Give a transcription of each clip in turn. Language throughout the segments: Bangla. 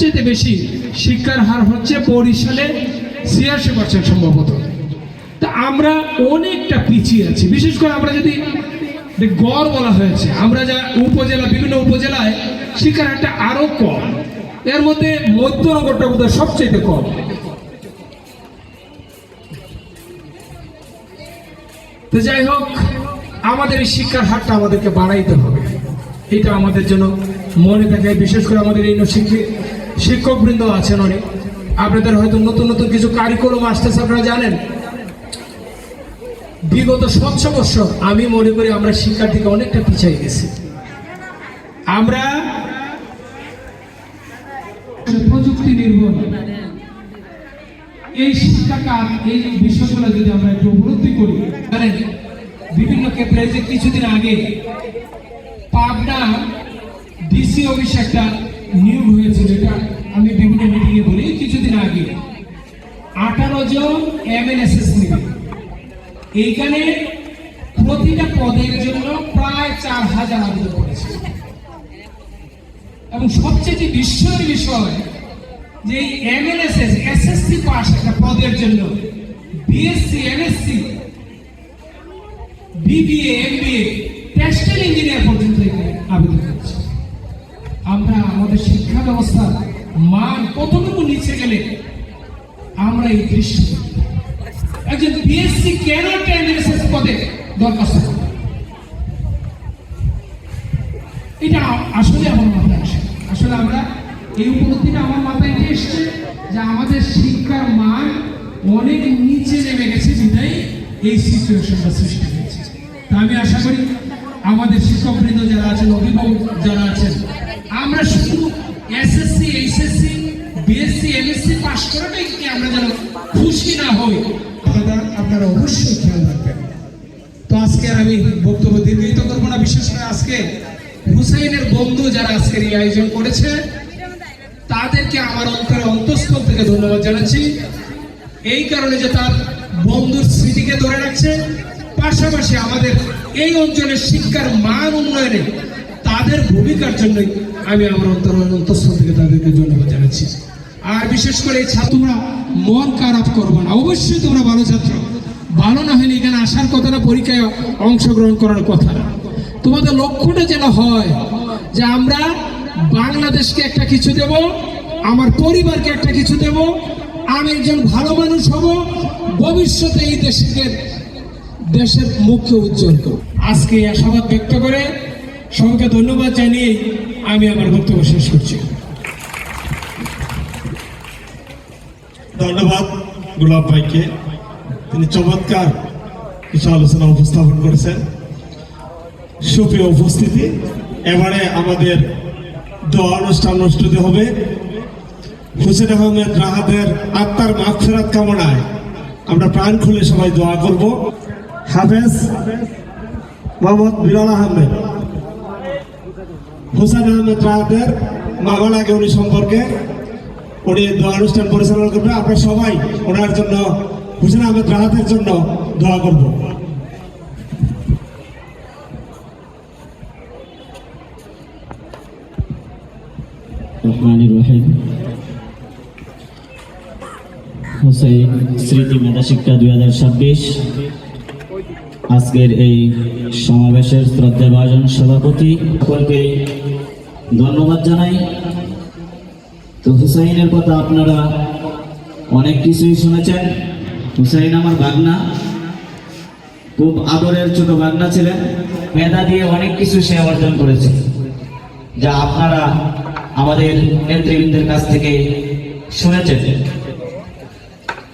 সবচেয়ে বেশি শিক্ষার হার হচ্ছে বরিশালে ৮৬% সম্ভবত। তা আমরা অনেকটা পিছিয়ে আছি। বিশেষ করে আমরা যদি গড় বলা হয়েছে, আমরা যা উপজেলা, বিভিন্ন উপজেলায় শিক্ষার হারটা আরো কম, এর মধ্যে মধ্যনগরটা বোধহয় সবচেয়ে কম। তো যাই হোক, আমাদের এই শিক্ষার হারটা আমাদেরকে বাড়াইতে হবে, এটা আমাদের জন্য মনে থাকে। বিশেষ করে আমাদের এই শিক্ষকবৃন্দ আছেন অনেক, আপনাদের হয়তো নতুন নতুন কিছু কারিকুলাম আসতেছে, আপনারা জানেন। বিগত ৭০ বছর আমি মনে করি আমরা শিক্ষার দিকে অনেকটা পিছিয়ে গেছি। আমরা প্রযুক্তি নির্ভর এই শিক্ষাটা, এই বিষয়গুলো যদি আমরা একটু উপলব্ধি করি, জানেন বিভিন্ন ক্ষেত্রে যে কিছুদিন আগে পাবনা ডিসি অফিসে একটা নিয়োগ হয়েছিল, এটা আমি বিভিন্ন মিটিংয়ে বলি, কিছুদিন আগে 18 জন MNSS নিবে। এইখানে প্রতিটা পদের জন্য প্রায় ৪,০০০ আবেদন করেছে। এবং সবচেয়ে বিস্ময়ের বিষয় যে MNSS SSC পাস একটা পদের জন্য BSc MSc BBA MBA textile engineer পর্যন্ত এখানে আবেদন করছে। আমরা আমাদের শিক্ষা ব্যবস্থার মান কতটুকু নিচে গেলে আমরা এই দৃশ্য, একজন BSc কেন MNSS পদে দরখাস্ত করবে, এটা আসলে আমার মাথায় আসে। আসলে আমরা এই উপলব্ধিটা আমার মাথায় এসছে যে আমাদের শিক্ষার মান অনেক নিচে নেমে গেছে, বিধায় এই সিচুয়েশনটা সৃষ্টি হয়েছে। তা আমি আশা করি আমাদের শিক্ষকবৃন্দ যারা আছেন, অভিভাবক যারা আছেন, আমরা শুধু SSC HSC BSc MSc pass করাটাই কি আমরা যেন খুশি না হই, আপনারা অবশ্যই খেয়াল রাখবেন। তো আজকে আর আমি বক্তব্য দীর্ঘায়িত করবো না। বিশেষ করে আজকে হুসাইনের বন্ধু যারা আজকের এই আয়োজন করেছে, তাদেরকে আমার অন্তঃস্থল থেকে ধন্যবাদ জানাচ্ছি। এই কারণে যে তার বন্ধুর স্মৃতিকে ধরে রাখছে, পাশাপাশি আমাদের এই অঞ্চলের শিক্ষার মান উন্নয়নে তাদের ভূমিকার জন্যই আমি আমার অন্তঃস্থল থেকে তাদেরকে ধন্যবাদ জানাচ্ছি। আর বিশেষ করে এই ছাত্ররা মন খারাপ করবো না, অবশ্যই তোমরা ভালো ছাত্র, ভালো না হলে এখানে আসার কথা না, পরীক্ষায় অংশগ্রহণ করার কথা না। তোমাদের লক্ষ্যটা যেন হয় যে আমরা বাংলাদেশকে একটা কিছু দেব, আমার পরিবারকে একটা কিছু দেব, আমি একজন ভালো মানুষ হব, ভবিষ্যতে এই দেশের মুখকে উজ্জ্বল করব। আজকে আশাবাদ ব্যক্ত করে সবাইকে ধন্যবাদ জানিয়ে আমি আমার বক্তব্য শেষ করছি। ধন্যবাদ গোলাপ ভাইকে, তিনি চমৎকার কিছু আলোচনা উপস্থাপন করেছেন। সুপ্রিয় উপস্থিতি, এবারে আমাদের দোয়া অনুষ্ঠান অনুষ্ঠিত হবে। হুসেন আহমেদ রাহাতের আত্মার মাগফিরাত কামনায় আমরা প্রাণ খুলে সবাই দোয়া করব। হাফেজ মোহাম্মদ বিলাল আহমেদ হুসেন আহমেদ রাহাতের মামা লাগে উনি সম্পর্কে, উনি দোয়া অনুষ্ঠান পরিচালনা করবে। আমরা সবাই ওনার জন্য, হুসেন আহমেদ রাহাতের জন্য দোয়া করব। হুসাইন স্মৃতি মেধা শিক্ষা 2026 আজকের এই সমাবেশের শ্রদ্ধাভাজন সভাপতি সকলকে ধন্যবাদ জানাই। তো হুসাইনের কথা আপনারা অনেক কিছুই শুনেছেন। হুসাইন আমার ভাগনা, খুব আদরের ছোট ভাগনা ছিলেন। মেধা দিয়ে অনেক কিছু সে অর্জন করেছে, যা আপনারা আমাদের নেতৃবৃন্দের কাছ থেকে শুনেছেন।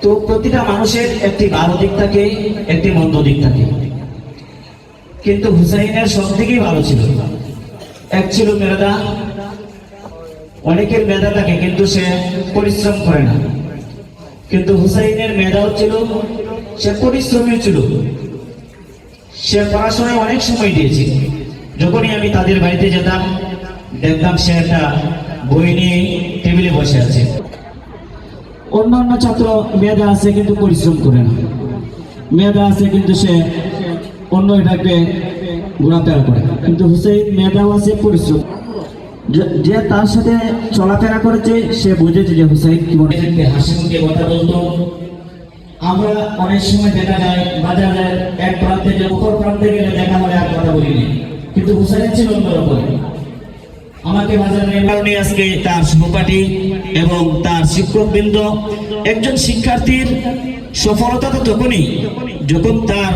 তো প্রতিটা মানুষের একটি ভালো দিক থাকে, একটি মন্দ দিক থাকে, কিন্তু হুসাইনের সব দিকেই ভালো ছিল। এক ছিল মেধা, অনেকের মেধা থাকে কিন্তু সে পরিশ্রম করে না, কিন্তু হুসাইনের মেধাও ছিল, সে পরিশ্রমী ছিল। সে পড়াশোনায় অনেক সময় দিয়েছে। যখনই আমি তাদের বাড়িতে যেতাম, দেখতাম সে একটা বই নিয়ে টেবিলে বসে আছে। অন্যান্য ছাত্র মেধা আছে কিন্তু পরিশ্রম করে না, মেধা আছে কিন্তু সে অন্য এটাকে ঘোরাফেরা করে, কিন্তু হুসাইন মেধাও আছে, পরিশ্রম। যে তার সাথে চলাফেরা করেছে সে বুঝেছে যে হুসাইন কি বলে হাসি মুখে কথা বলতো। আমরা অনেক সময় দেখা যায় বাজারের এক প্রান্তে যে অপর প্রান্তে গেলে দেখা হলে আর কথা বলিনি, কিন্তু হুসাইন ছিল অন্যরকম। আমাকে বাজারের কারণে আজকে তার সহপাঠী এবং তার শিক্ষকবৃন্দ, একজন শিক্ষার্থীর সফলতা তো তখনই যখন তার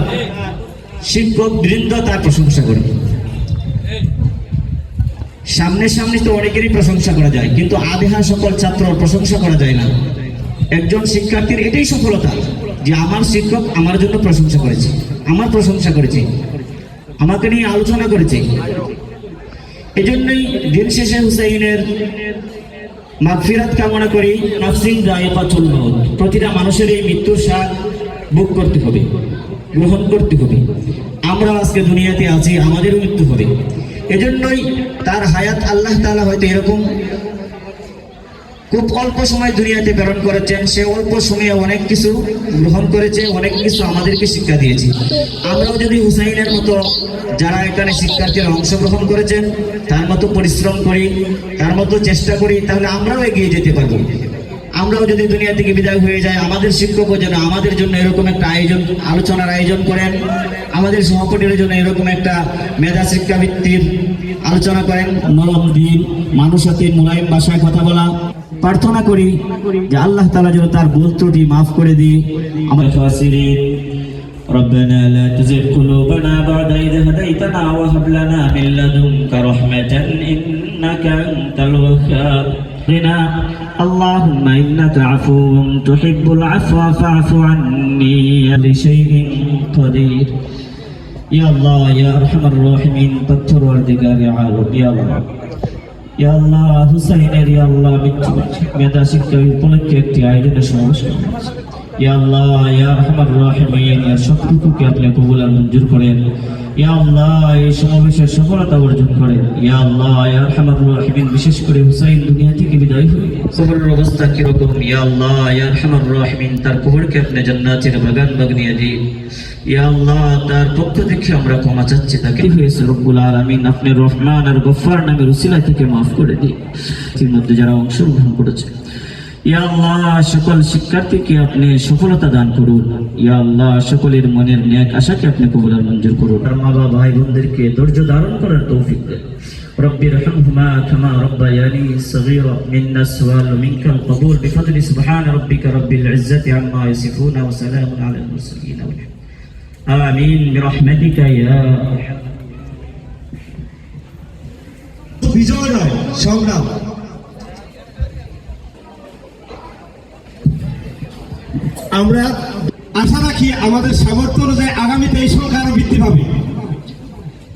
শিক্ষকবৃন্দ তার প্রশংসা করে। সামনে সামনে তো অনেকেরই প্রশংসা করা যায়, কিন্তু আধা সকল ছাত্র প্রশংসা করা যায় না। একজন শিক্ষার্থীর এটাই সফলতা যে আমার শিক্ষক আমার জন্য প্রশংসা করেছে, আমার প্রশংসা করেছে, আমাকে নিয়ে আলোচনা করেছে। এজন্যই দিন শেষে হুসাইনের মাগফিরাত কামনা করি। নাফসিন যায়িকাতুল মউত, প্রতিটা মানুষের এই মৃত্যুর স্বাদ ভোগ করতে হবে, গ্রহণ করতে হবে। আমরা আজকে দুনিয়াতে আছি, আমাদেরও মৃত্যু হবে। এজন্যই তার হায়াত আল্লাহ তাআলা হয়তো এরকম খুব অল্প সময় দুনিয়াতে প্রেরণ করেছেন, সে অল্প সময়ে অনেক কিছু গ্রহণ করেছে, অনেক কিছু আমাদেরকে শিক্ষা দিয়েছে। আমরাও যদি হুসাইনের মতো যারা এখানে শিক্ষার্থীরা অংশগ্রহণ করেছেন তার মতো পরিশ্রম করি, তার মতো চেষ্টা করি, তাহলে আমরাও এগিয়ে যেতে পারবো। আমরাও যদি দুনিয়া থেকে বিদায় হয়ে যায়, আমাদের শিক্ষকও যেন আমাদের জন্য এরকম একটা আলোচনার আয়োজন করেন, আমাদের সহপাঠীর জন্য এরকম একটা মেধা শিক্ষাবৃত্তির আলোচনা করেন। নরম দিন, মানুষের মোলায়েম ভাষায় কথা বলা। প্রার্থনা করি যে আল্লাহ তাআলা যেন তার ভুল ত্রুটি মাফ করে দিয়ে আমাদের ফাসিরিন। ربنا لا تزغ قلوبنا بعد إذ هديتنا وهب لنا من لدنك رحمة إنك أنت الوهاب. اللهم إنك عفو تحب العفو فاعف عني لشيء قدير. يا الله يا أرحم الراحمين فاغفر والدقار عالم يا الله يا الله হুসাইনের ইয়া আল্লাহ মেধা শিক্ষা উপলক্ষে একটি আয়োজনের সমাবেশ। ইয়া আল্লাহ ইয়া আরহামার রাহিমিন, ইয়া সবটুকুকে আপনি কবুল আর মঞ্জুর করেন। ইয়া আল্লাহ এই সমাবেশের সফলতা অর্জন করেন। ইয়া আল্লাহ ইয়া আরহামার রাহিমিন, বিশেষ করে হুসাইন দুনিয়া থেকে বিদায় হয়ে কবরের অবস্থা কিরকম, ইয়া আল্লাহ ইয়া আরহামার রাহিমিন তার কবরকে আপনি জান্নাতের বাগান বানিয়ে দিন। ইয়া আল্লাহ তার পক্ষ থেকে আমরা ক্ষমা চাচ্ছি, তাকে হয়েছে রব্বুল আলামিন আপনি রহমান আর গফফার নামের উসিলা থেকে মাফ করে দিন। এর মধ্যে যারা অংশগ্রহণ করেছে ইয়া আল্লাহ সকল শিক্ষার্থীকে আপনি সফলতা দান করুন। ইয়া আল্লাহ সকলের মনের ন্যাক আশাকে আপনি কবুল আর মঞ্জুর করুন। আর মা বাবা ভাই বোনদেরকে ধৈর্য ধারণ করার তৌফিক দেন। رب ارحمهما كما ربياني صغيرا منا السؤال ومنك القبول بفضل سبحان ربك رب العزة عما يصفون وسلام على المرسلين آمين برحمتك يا বিজয় নয়, সংগ্রাম। আমরা আশা রাখি আমাদের সামর্থ্য অনুযায়ী আগামীতে এই সংখ্যা আরো বৃদ্ধি পাবে।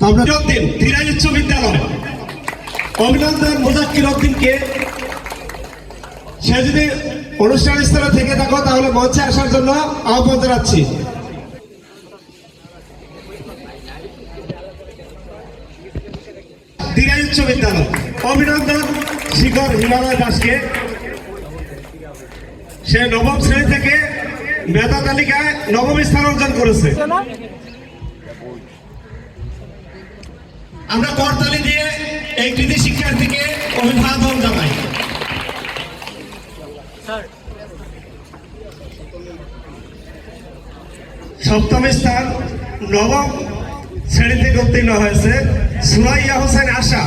আমরা ধীরাজ উচ্চ বিদ্যালয় অভিনন্দন মুজাক্কির উদ্দিনকে, সে যদি অনুষ্ঠান স্থলে থেকে থাকো তাহলে মঞ্চে আসার জন্য আহ্বান জানাচ্ছি। ধীরাজ উচ্চ বিদ্যালয় অভিনন্দন শিখর হিমালয় দাসকে, সে নবম শ্রেণী থেকে মেধা তালিকায় নবম স্থান অর্জন করেছে। আমরা করতালি দিয়ে এই কৃতি শিক্ষার্থীকে অভিবাদন জানাই। সপ্তম স্থান নবম শ্রেণী থেকে উত্তীর্ণ হয়েছে সুরাইয়া হোসেন আশা,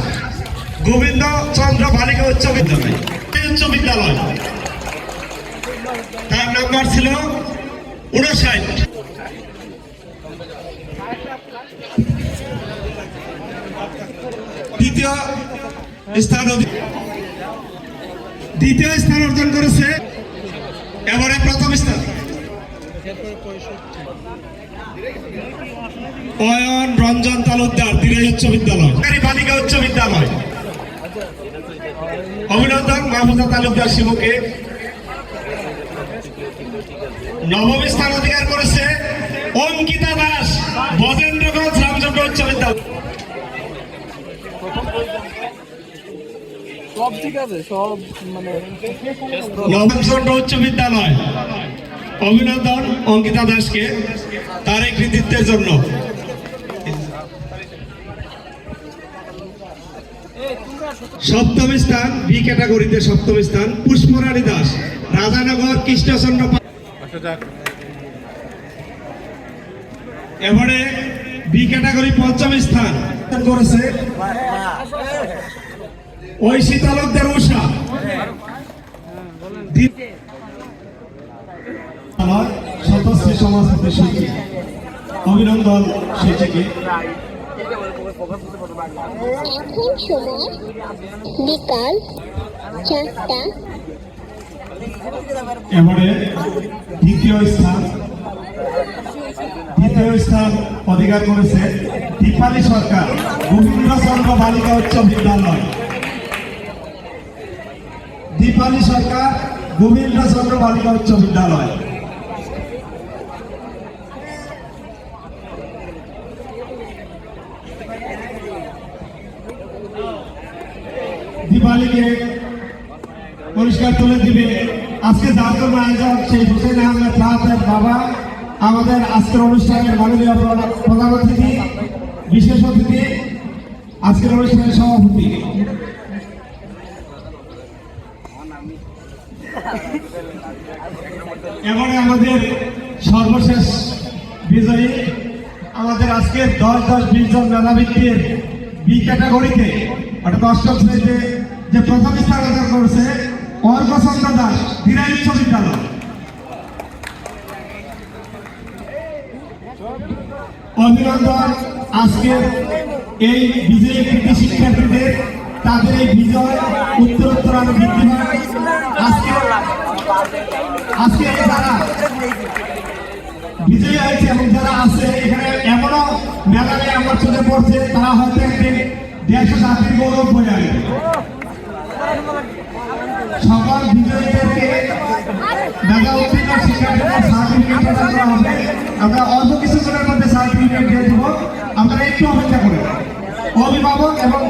গোবিন্দ চন্দ্র বালিকা উচ্চ বিদ্যালয়। তার নাম্বার ছিল 59। দ্বিতীয় স্থান অর্জন করেছে এবারে প্রথম স্থান অয়ন রঞ্জন তালুকদার, ধীরাজ উচ্চ বিদ্যালয় বালিকা উচ্চ বিদ্যালয়। অভিনন্দন মাহফুজা তালুকদার শিবুকে। নবম স্থান অধিকার করেছে অঙ্কিতা দাস, বজেন্দ্রগঞ্জ রামচন্দ্র উচ্চ বিদ্যালয়। সব ঠিক আছে, সব মানে রামচন্দ্র উচ্চ বিদ্যালয়। অভিনন্দন অঙ্কিতা দাসকে তার এই কৃতিত্বের জন্য। সপ্তম স্থান বি ক্যাটাগরিতে সপ্তম স্থান পুষ্পরানী দাস, রাজানগর কৃষ্ণচন্দ্র এবারে বি ক্যাটাগরি পঞ্চম স্থান করেছে ঐশী তালুকদার উষা। আমার সতশ্রী সমাজপতি সচিব, অভিনন্দন সচিবকে। এখন সময় বিকাল 4টা। এবারে দ্বিতীয় স্থান অধিকার করেছে দীপালী সরকার, গোবিন্দচন্দ্র বালিকা উচ্চ বিদ্যালয়। দীপালী সরকার, গোবিন্দচন্দ্র বালিকা উচ্চ বিদ্যালয়। দীপালীকে পুরস্কার তুলে দিবে আজকে যার জন্য আয়োজন সেই হুসেন আহমেদ সাহাবের বাবা, আমাদের আজকের অনুষ্ঠানের মাননীয় প্রধান অতিথি, বিশেষ অতিথি, আজকের অনুষ্ঠানের সভাপতি। এবারে আমাদের সর্বশেষ বিজয়ী, আমাদের আজকে 10-10-20 জন মেধাবৃত্তির বি ক্যাটাগরিতে অর্থাৎ অষ্টম শ্রেণীতে যে প্রথম স্থান অধিকার করেছে অর্ঘচন্দ্র দাস, দিরাই উচ্চ বিদ্যালয়। অভিনন্দন আজকের এই বিজয়ী কৃতি শিক্ষার্থীদের, তাদের এই বিজয় উত্তরোত্তর আরো বৃদ্ধি হয়। আজকে যারা বিজয়ী হয়েছে এবং যারা আছে এখানে এমনও মেলায় আমার চোখে পড়ছে, তারা হয়তো একদিন দেশ ও জাতির গৌরব বয়ে আনবে। সকল বিজয়ীদেরকে মেধা উত্তীর্ণ শিক্ষার্থীদের সার্টিফিকেট প্রদান করা হবে। আমরা অল্প কিছুক্ষণের মধ্যে সার্টিফিকেট দিয়ে দেবো, আপনারা একটু অপেক্ষা করুন। অভিভাবক এবং